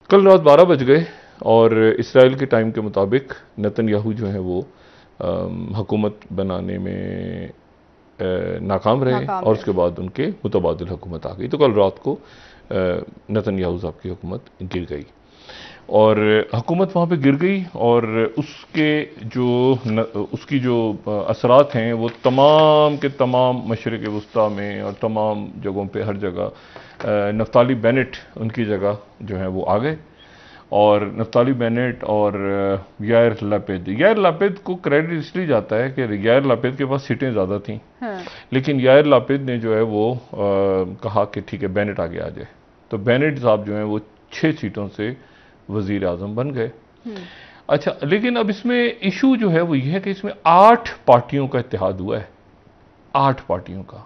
कल रात 12 बज गए और इसराइल के टाइम के मुताबिक नेतन्याहू जो है वो हुकूमत बनाने में नाकाम रहे नाकाम और रहे। उसके बाद उनके मुतबादिल हुकूमत आ गई। तो कल रात को नेतन्याहू साहब की हुकूमत गिर गई और हुकूमत वहाँ पे गिर गई और उसके जो उसकी जो असरात हैं वो तमाम के तमाम मशरिक़ वस्ता में और तमाम जगहों पे हर जगह नफ्ताली बेनेट उनकी जगह जो है वो आ गए। और नफ्ताली बेनेट और यार लापिद को क्रेडिट इसलिए जाता है कि यार लापिद के पास सीटें ज़्यादा थीं, हाँ। लेकिन यार लापिद ने जो है वो कहा कि ठीक है बेनेट आगे आ जाए। तो बेनेट साहब जो हैं वो 6 सीटों से वजीर आजम बन गए। अच्छा, लेकिन अब इसमें इशू जो है वो ये है कि इसमें 8 पार्टियों का इत्तेहाद हुआ है, 8 पार्टियों का।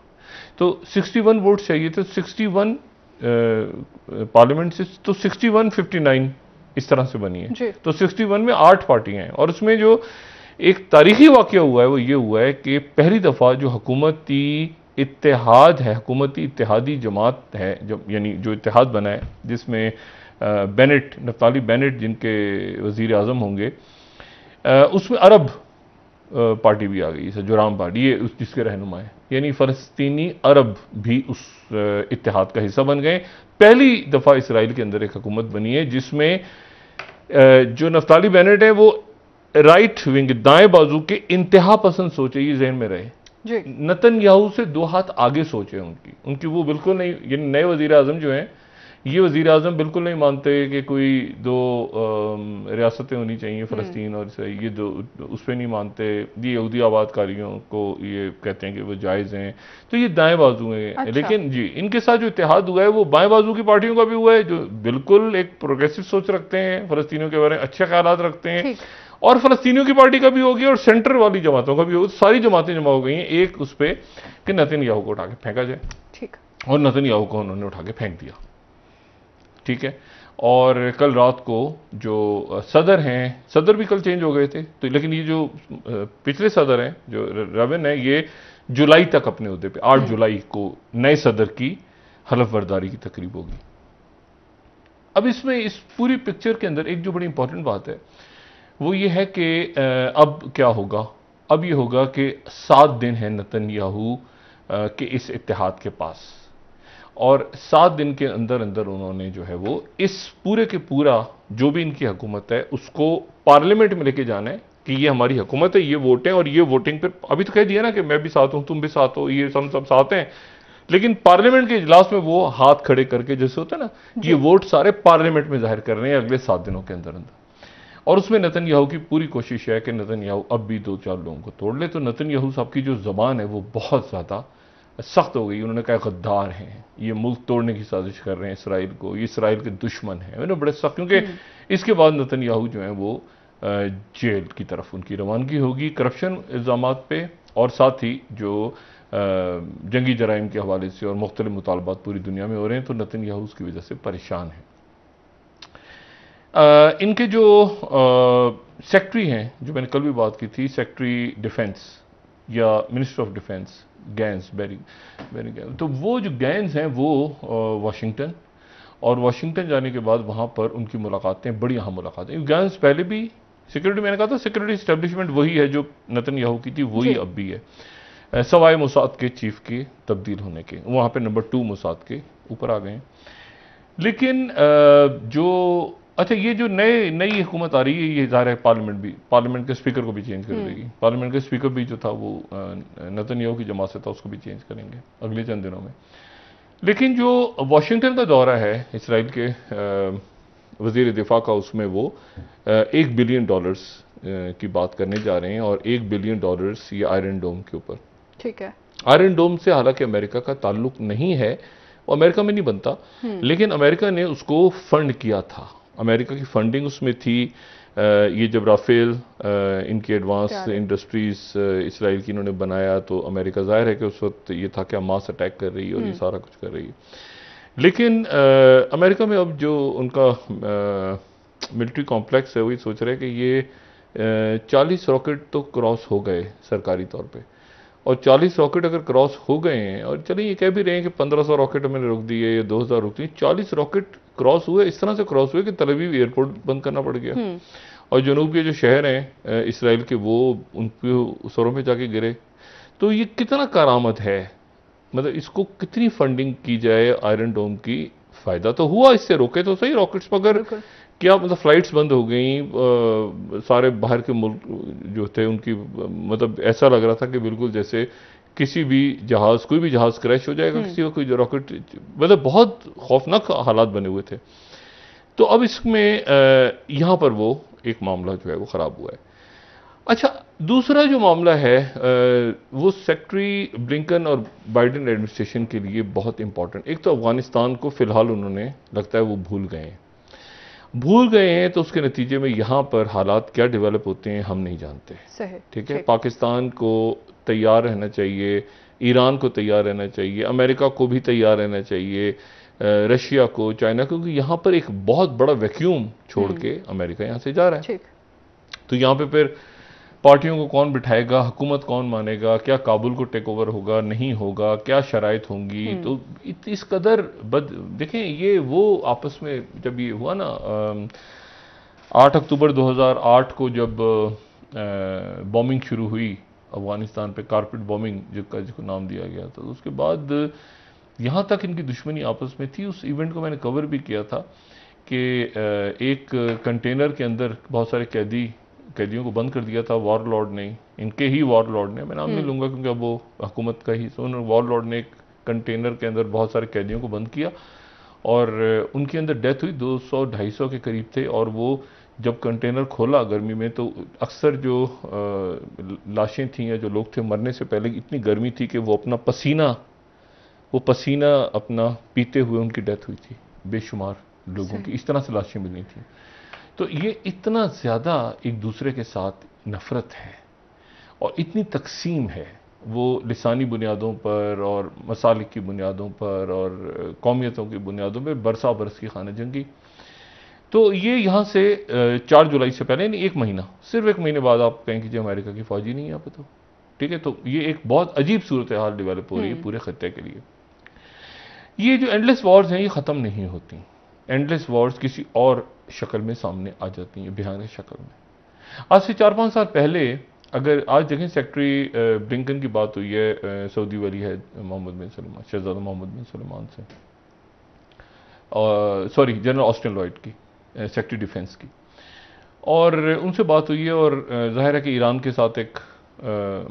तो 61 वोट चाहिए थे, 61 पार्लियामेंट से, तो 61-59 इस तरह से बनी है। तो 61 में 8 पार्टियां हैं और उसमें जो एक तारीखी वाकया हुआ है वो ये हुआ है कि पहली दफा जो हुकूमती इत्तेहाद है, हुकूमती इत्तेहादी जमात है, जब यानी जो इत्तेहाद बना है जिसमें बेनेट, नफ्ताली बेनेट जिनके वजीर आजम होंगे, उसमें अरब पार्टी भी आ गई, जुराम पार्टी, ये जिसके रहनुमा है, यानी फ़लस्तीनी अरब भी उस इत्तेहाद का हिस्सा बन गए। पहली दफ़ा इसराइल के अंदर एक हुकूमत बनी है जिसमें जो नफ्ताली बेनेट है वो राइट विंग, दाएं बाजू के इंतहा पसंद सोचे, ये जहन में रहे। नेतन्याहू से 2 हाथ आगे सोचे उनकी वो बिल्कुल नहीं, ये नए वजीर आजम जो हैं ये वजीर आजम बिल्कुल नहीं मानते कि कोई 2 रियासतें होनी चाहिए, फ़लस्तीन और इसराइल, ये 2 उस पर नहीं मानते। ये यहूदी आबादकारियों को ये कहते हैं कि वो जायज़ हैं, तो ये दाएं बाजू हैं। अच्छा। लेकिन जी इनके साथ जो इत्तेहाद हुआ है वो बाएं बाजू की पार्टियों का भी हुआ है, जो बिल्कुल एक प्रोग्रेसिव सोच रखते हैं, फ़लस्तीनियों के बारे में अच्छे ख्यालात रखते हैं, और फ़लस्तीनियों की पार्टी का भी हो गया और सेंटर वाली जमातों का भी हो, सारी जमातें जमा हो गई हैं एक उस पर कि नेतन्याहू को उठा के फेंका जाए। ठीक। और नेतन्याहू को उन्होंने उठा के फेंक दिया। ठीक है। और कल रात को जो सदर हैं, सदर भी कल चेंज हो गए थे, तो लेकिन ये जो पिछले सदर हैं, जो रविन है, ये जुलाई तक अपने ओहदे पे, 8 जुलाई को नए सदर की हलफ बर्दारी की तकरीब होगी। अब इसमें इस पूरी पिक्चर के अंदर एक जो बड़ी इंपॉर्टेंट बात है वो ये है कि अब क्या होगा। अब ये होगा कि 7 दिन है नेतन्याहू के इस इत्तेहाद के पास, और 7 दिन के अंदर अंदर उन्होंने जो है वो इस पूरे के पूरा जो भी इनकी हुकूमत है उसको पार्लियामेंट में लेके जाना है कि ये हमारी हुकूमत है, ये वोट है, और ये वोटिंग पे अभी तो कह दिया ना कि मैं भी साथ हूं, तुम भी साथ हो, ये सब साथ हैं, लेकिन पार्लियामेंट के इजलास में वो हाथ खड़े करके जैसे होता है ना, ये वोट सारे पार्लियामेंट में जाहिर कर रहे हैं अगले 7 दिनों के अंदर अंदर। और उसमें नेतन्याहू की पूरी कोशिश है कि नेतन्याहू अब भी 2-4 लोगों को तोड़ ले। तो नेतन्याहू साहब की जो जबान है वो बहुत ज्यादा सख्त हो गई। उन्होंने कहा गद्दार हैं, ये मुल्क तोड़ने की साजिश कर रहे हैं इसराइल को, ये इसराइल के दुश्मन हैं, उन्होंने बड़े सख्त, क्योंकि इसके बाद नेतन्याहू जो है वो जेल की तरफ उनकी रवानगी होगी करप्शन इल्जामात पे, और साथ ही जो जंगी जराइम के हवाले से और मुख्तलिफ मुतालबात पूरी दुनिया में हो रहे हैं, तो नेतन्याहू उसकी वजह से परेशान है। इनके जो सेक्रेटरी हैं, जो मैंने कल भी बात की थी, secretary defence or minister of defence Gantz, Benny Gantz, तो वो जो गैंस हैं वो वाशिंगटन, और वाशिंगटन जाने के बाद वहाँ पर उनकी मुलाकातें बड़ी अहम मुलाकातें। गैंस पहले भी सिक्योरिटी, मैंने कहा था सिक्योरिटी इस्टेब्लिशमेंट वही है जो नेतन्याहू की थी, वही अब भी है, सवाए मोसाद के चीफ के तब्दील होने के, वहाँ पर नंबर 2 मोसाद के ऊपर आ गए हैं। लेकिन जो अच्छा ये जो नई हुकूमत आ रही है, ये ज़ाहिर है पार्लियामेंट के स्पीकर को भी चेंज कर देगी। पार्लियामेंट के स्पीकर भी जो था वो नेतन्याहू की जमात से था, उसको भी चेंज करेंगे अगले चंद दिनों में। लेकिन जो वाशिंगटन का दौरा है इसराइल के वजीर दिफा का, उसमें वो $1 बिलियन की बात करने जा रहे हैं, और $1 बिलियन ये आयरन डोम के ऊपर। ठीक है। आयरन डोम से हालांकि अमेरिका का ताल्लुक नहीं है, वो अमेरिका में नहीं बनता, लेकिन अमेरिका ने उसको फंड किया था, अमेरिका की फंडिंग उसमें थी। ये जब राफेल इनकी एडवांस इंडस्ट्रीज इसराइल की इन्होंने बनाया, तो अमेरिका जाहिर है कि उस वक्त ये था कि मास अटैक कर रही है और ये सारा कुछ कर रही है। लेकिन अमेरिका में अब जो उनका मिलिट्री कॉम्प्लेक्स है, वही सोच रहे हैं कि ये 40 रॉकेट तो क्रॉस हो गए सरकारी तौर पे, और 40 रॉकेट अगर क्रॉस हो गए हैं, और चलिए ये कह भी रहे हैं कि 1500 रॉकेट मैंने रोक दिए या 2000 रोक दिए, 40 रॉकेट क्रॉस हुए, इस तरह से क्रॉस हुए कि तल अवीव एयरपोर्ट बंद करना पड़ गया और जनूब के जो शहर हैं इसराइल के वो उनके सरों पे जाके गिरे। तो ये कितना करामत है, मतलब इसको कितनी फंडिंग की जाए आयरन डोम की, फायदा तो हुआ, इससे रोके तो सही रॉकेट्स, मगर क्या मतलब फ्लाइट्स बंद हो गई, सारे बाहर के मुल्क जो थे उनकी, मतलब ऐसा लग रहा था कि बिल्कुल जैसे किसी भी जहाज, कोई भी जहाज क्रैश हो जाएगा, किसी का कोई रॉकेट, मतलब बहुत खौफनाक हालात बने हुए थे। तो अब इसमें यहां पर वो एक मामला जो है वो खराब हुआ है। अच्छा, दूसरा जो मामला है वो सेक्रेटरी ब्लिंकन और बाइडेन एडमिनिस्ट्रेशन के लिए बहुत इंपॉर्टेंट। एक तो अफगानिस्तान को फिलहाल उन्होंने, लगता है वो भूल गए हैं, तो उसके नतीजे में यहां पर हालात क्या डेवलप होते हैं हम नहीं जानते। ठीक है, पाकिस्तान को तैयार रहना चाहिए, ईरान को तैयार रहना चाहिए, अमेरिका को भी तैयार रहना चाहिए, रशिया को, चाइना को, क्योंकि यहां पर एक बहुत बड़ा वैक्यूम छोड़ के अमेरिका यहां से जा रहा है। तो यहां पे फिर पार्टियों को कौन बिठाएगा, हुकूमत कौन मानेगा, क्या काबुल को टेक ओवर होगा, नहीं होगा, क्या शराइत होंगी। तो इस कदर देखें, ये वो आपस में जब ये हुआ ना 8 अक्टूबर 2008 को जब बॉम्बिंग शुरू हुई अफगानिस्तान पे, कारपेट बॉम्बिंग जिसको नाम दिया गया था, तो उसके बाद यहाँ तक इनकी दुश्मनी आपस में थी। उस इवेंट को मैंने कवर भी किया था कि एक कंटेनर के अंदर बहुत सारे कैदियों को बंद कर दिया था वॉरलॉर्ड ने, इनके ही वॉरलॉर्ड ने, मैं नाम नहीं लूंगा क्योंकि अब वो हुकूमत का ही, वॉरलॉर्ड ने एक कंटेनर के अंदर बहुत सारे कैदियों को बंद किया और उनके अंदर डेथ हुई, 200-250 के करीब थे। और वो जब कंटेनर खोला गर्मी में, तो अक्सर जो लाशें थी या जो लोग थे, मरने से पहले इतनी गर्मी थी कि वो पसीना अपना पीते हुए उनकी डेथ हुई थी। बेशुमार लोगों की इस तरह से लाशें मिली थी। तो ये इतना ज़्यादा एक दूसरे के साथ नफरत है और इतनी तकसीम है, वो लिसानी बुनियादों पर और मसालिक की बुनियादों पर और कौमियतों की बुनियादों पर बरसा बरस की खाने जंगी। तो ये यहाँ से 4 जुलाई से पहले, नहीं, 1 महीना, सिर्फ 1 महीने बाद आप कहें कि जो अमेरिका की फौजी नहीं है यहाँ पे, तो ठीक है। तो ये एक बहुत अजीब सूरत हाल डेवलप हो रही है पूरे खत्ते के लिए। ये जो एंडलेस वॉर्स हैं ये ख़त्म नहीं होती, एंडलेस वॉर्स किसी और शक्ल में सामने आ जाती हैं, बिहार शक्ल में। आज से 4-5 साल पहले, अगर आज देखें, सेक्रेटरी ब्लिंकन की बात हुई है सऊदी वली है मोहम्मद बिन सलमान, शहजादा मोहम्मद बिन सलमान से, और सॉरी जनरल ऑस्टिन लॉयड की, सेक्रेटरी डिफेंस की, और उनसे बात हुई है। और जाहिर है कि ईरान के साथ एक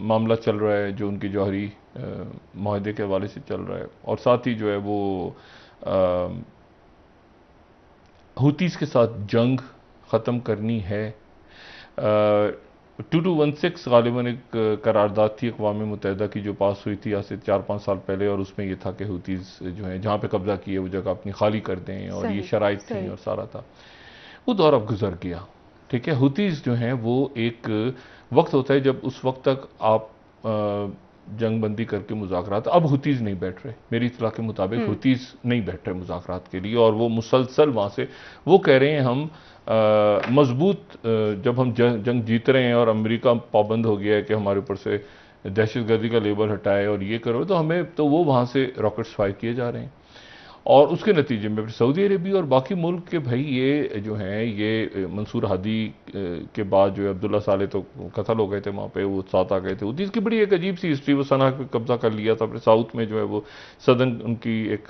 मामला चल रहा है जो उनकी जौहरी माहदे के हवाले से चल रहा है, और साथ ही जो है वो हुतीस के साथ जंग ख़त्म करनी है। 2216 गालिबन एक करारदाद थी अक़वाम मुत्तहिदा की जो पास हुई थी आज से 4-5 साल पहले, और उसमें यह था कि हुतीस जो है जहाँ पे कब्जा किए वो जगह अपनी खाली कर दें, और ये शराइत थी और सारा था। वो दौर अब गुजर गया, ठीक है। हुतीस जो हैं वो एक वक्त होता है जब उस वक्त तक आप जंग बंदी करके मुज़ाकरात, अब हुतीस नहीं बैठ रहे, मेरी इत्तला के मुताबिक हुतीस नहीं बैठ रहे मुज़ाकरात के लिए, और वो मुसलसल वहाँ से वो कह रहे हैं हम मजबूत, जब हम जंग जीत रहे हैं और अमेरिका पाबंद हो गया है कि हमारे ऊपर से दहशतगर्दी का लेबल हटाए और ये करो, तो हमें, तो वो वहाँ से रॉकेट्स फायर किए जा रहे हैं। और उसके नतीजे में फिर सऊदी अरेबिया और बाकी मुल्क के भाई ये जो हैं, ये मंसूर हादी के बाद जो है अब्दुल्ला साले तो कत्ल हो गए थे वहाँ पे, वो साथ आ गए थे। उदी की बड़ी एक अजीब सी हिस्ट्री, वो सना पे कब्जा कर लिया था, फिर साउथ में जो है वो सदन उनकी एक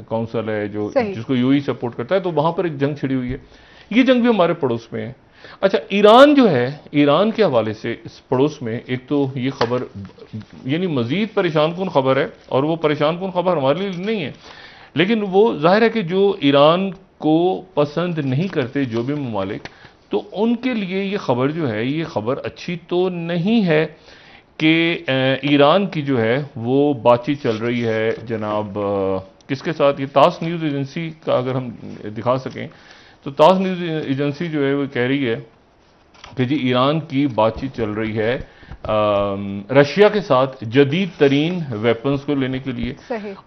काउंसिल है जो जिसको यूई सपोर्ट करता है, तो वहाँ पर एक जंग छिड़ी हुई है। ये जंग भी हमारे पड़ोस में है। अच्छा, ईरान जो है, ईरान के हवाले से इस पड़ोस में एक तो ये खबर यानी मजीद परेशान कुन खबर है, और वो परेशान कुन खबर हमारे लिए नहीं है, लेकिन वो जाहिर है कि जो ईरान को पसंद नहीं करते जो भी ममालिक, तो उनके लिए ये खबर जो है, ये खबर अच्छी तो नहीं है कि ईरान की जो है वो बातचीत चल रही है जनाब किसके साथ, ये तास न्यूज़ एजेंसी का अगर हम दिखा सकें, तो तास न्यूज़ एजेंसी जो है वो कह रही है कि जी ईरान की बातचीत चल रही है रशिया के साथ जदीद तरीन वेपन्स को लेने के लिए।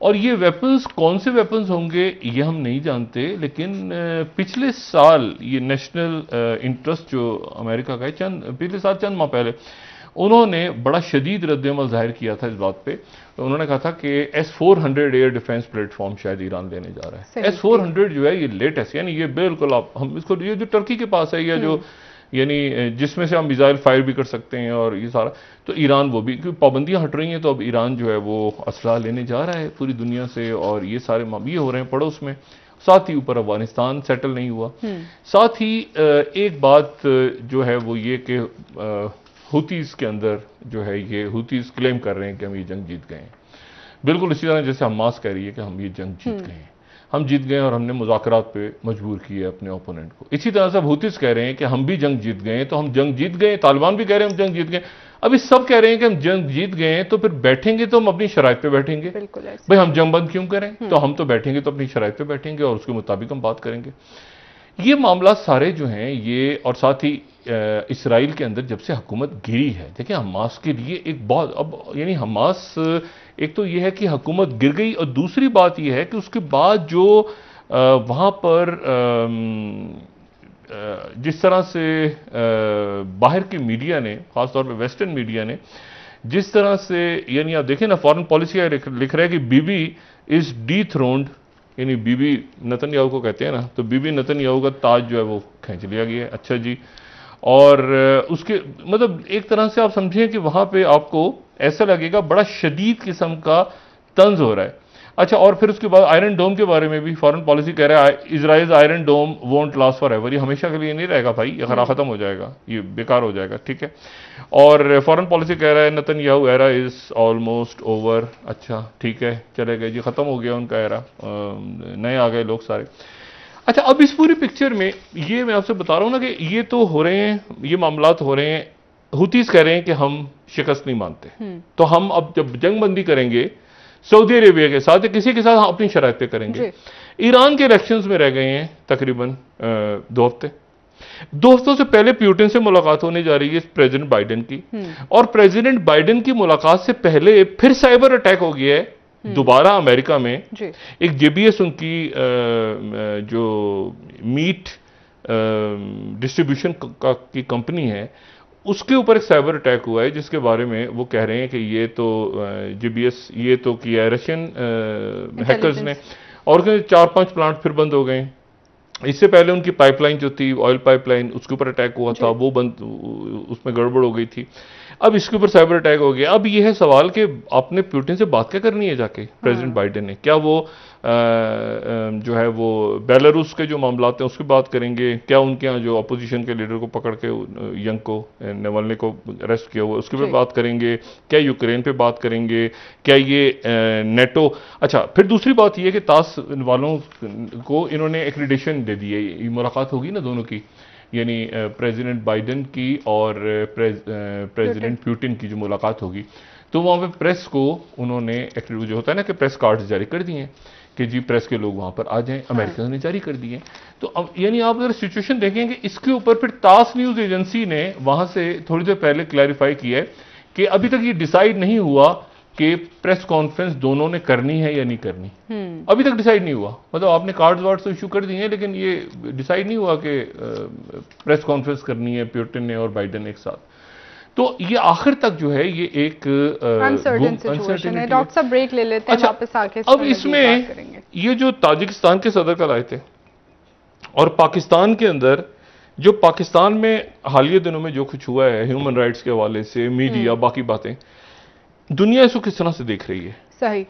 और ये वेपन्स कौन से वेपन्स होंगे ये हम नहीं जानते, लेकिन पिछले साल ये नेशनल इंटरेस्ट जो अमेरिका का है, पिछले साल चंद माह पहले उन्होंने बड़ा शदीद रद्द-ए-अमल जाहिर किया था इस बात पे। तो उन्होंने कहा था कि S-400 एयर डिफेंस प्लेटफॉर्म शायद ईरान लेने जा रहा है। S-400 जो है ये लेटेस्ट, यानी ये बिल्कुल हम इसको, ये जो टर्की के पास है, या जो यानी जिसमें से हम मिसाइल फायर भी कर सकते हैं और ये सारा, तो ईरान वो भी, क्योंकि पाबंदियां हट रही हैं तो अब ईरान जो है वो असला लेने जा रहा है पूरी दुनिया से, और ये सारे ये हो रहे हैं पड़ोस में। साथ ही ऊपर अफगानिस्तान सेटल नहीं हुआ। साथ ही एक बात जो है वो ये कि हुतीज के अंदर जो है, ये हुतीज क्लेम कर रहे हैं कि हम ये जंग जीत गए हैं, बिल्कुल इसी तरह जैसे हमास कह रही है कि हम ये जंग जीत गए हैं, हम जीत गए और हमने मुज़ाकरात पे मजबूर किया अपने ओपोनेंट को। इसी तरह से हुतीज कह रहे हैं कि हम भी जंग जीत गए, तो हम जंग जीत गए, तालिबान भी कह रहे हैं हम जंग जीत गए। अभी सब कह रहे हैं कि हम जंग जीत गए हैं, तो फिर बैठेंगे तो हम अपनी शराइत पे बैठेंगे। भाई हम जंग बंद क्यों करें? तो हम तो बैठेंगे तो अपनी शराइत पे बैठेंगे और उसके मुताबिक हम बात करेंगे। ये मामला सारे जो हैं ये, और साथ ही इसराइल के अंदर जब से हुकूमत गिरी है, देखिए हमास के लिए एक बहुत, अब यानी हमास, एक तो ये है कि हुकूमत गिर गई, और दूसरी बात ये है कि उसके बाद जो वहाँ पर जिस तरह से बाहर की मीडिया ने, खासतौर पे वेस्टर्न मीडिया ने जिस तरह से, यानी आप देखें ना, फॉरेन पॉलिसी लिख रहा है कि बीबी इज डीथ्रोन्ड, यानी बीबी नेतन्याहू को कहते हैं ना, तो बीबी नेतन्याहू का ताज जो है वो खींच लिया गया है। अच्छा जी, और उसके मतलब एक तरह से आप समझें कि वहां पे आपको ऐसा लगेगा बड़ा शदीद किस्म का तंज हो रहा है। अच्छा, और फिर उसके बाद आयरन डोम के बारे में भी फॉरेन पॉलिसी कह रहा है Israel Iron Dome won't last forever, ये हमेशा के लिए नहीं रहेगा भाई, ये खत्म हो जाएगा, ये बेकार हो जाएगा, ठीक है। और फॉरेन पॉलिसी कह रहा है Netanyahu era is almost over. अच्छा ठीक है, चले गए जी, खत्म हो गया उनका एरा, नए आ गए लोग सारे। अच्छा, अब इस पूरी पिक्चर में ये मैं आपसे बता रहा हूं ना कि ये तो हो रहे हैं, ये मामलात हो रहे हैं, हुतीज कह रहे हैं कि हम शिकस्त नहीं मानते, तो हम अब जब जंगबंदी करेंगे सऊदी अरेबिया के साथ, किसी के साथ हम अपनी शराइत पे करेंगे। ईरान के इलेक्शंस में रह गए हैं तकरीबन 2 हफ्ते। 2 हफ्तों से पहले प्यूटिन से मुलाकात होने जा रही है प्रेसिडेंट बाइडेन की, और प्रेसिडेंट बाइडेन की मुलाकात से पहले फिर साइबर अटैक हो गया है दोबारा अमेरिका में। एक जेबीएस उनकी जो मीट डिस्ट्रीब्यूशन की कंपनी है, उसके ऊपर एक साइबर अटैक हुआ है, जिसके बारे में वो कह रहे हैं कि ये तो जेबीएस, ये तो किया है रशियन हैकर्स ने, और 4-5 प्लांट फिर बंद हो गए। इससे पहले उनकी पाइपलाइन जो थी, ऑयल पाइपलाइन, उसके ऊपर अटैक हुआ था, वो बंद, उसमें गड़बड़ हो गई थी। अब इसके ऊपर साइबर अटैक हो गया। अब ये है सवाल कि आपने पुतिन से बात क्या करनी है जाके, प्रेसिडेंट बाइडेन ने, क्या वो जो है वो बेलारूस के जो मामलात हैं उसकी बात करेंगे, क्या उनके यहाँ जो अपोजिशन के लीडर को पकड़ के यंग को, नेवल्नी को अरेस्ट किया हुआ, उसके पे बात करेंगे, क्या यूक्रेन पे बात करेंगे, क्या ये नेटो। अच्छा, फिर दूसरी बात ये कि तास वालों को इन्होंने एक्रीडेशन दे दी है, ये मुलाकात होगी ना दोनों की, यानी प्रेसिडेंट बाइडेन की और प्रेसिडेंट पुतिन की जो मुलाकात होगी, तो वहाँ पे प्रेस को उन्होंने जो होता है ना कि प्रेस कार्ड्स जारी कर दिए हैं कि जी प्रेस के लोग वहाँ पर आ जाएं, अमेरिका ने जारी कर दिए। तो अब यानी आप अगर सिचुएशन देखेंगे, इसके ऊपर फिर तास न्यूज़ एजेंसी ने वहाँ से थोड़ी देर पहले क्लैरिफाई किया है कि अभी तक ये डिसाइड नहीं हुआ कि प्रेस कॉन्फ्रेंस दोनों ने करनी है या नहीं करनी। अभी तक डिसाइड नहीं हुआ, मतलब आपने कार्ड्स वार्ड्स तो इशू कर दिए हैं, लेकिन ये डिसाइड नहीं हुआ कि प्रेस कॉन्फ्रेंस करनी है पुतिन ने और बाइडेन एक साथ। तो ये आखिर तक जो है ये एक अनसर्टेन सिचुएशन है। डॉक्टर साहब ब्रेक ले लेते हैं, वापस आके अब इसमें ये जो ताजिकिस्तान के सदर कल आए थे, और पाकिस्तान के अंदर जो पाकिस्तान में हालिया दिनों में जो कुछ हुआ है ह्यूमन राइट्स के हवाले से, मीडिया, बाकी बातें, दुनिया इसको किस तरह से देख रही है? सही।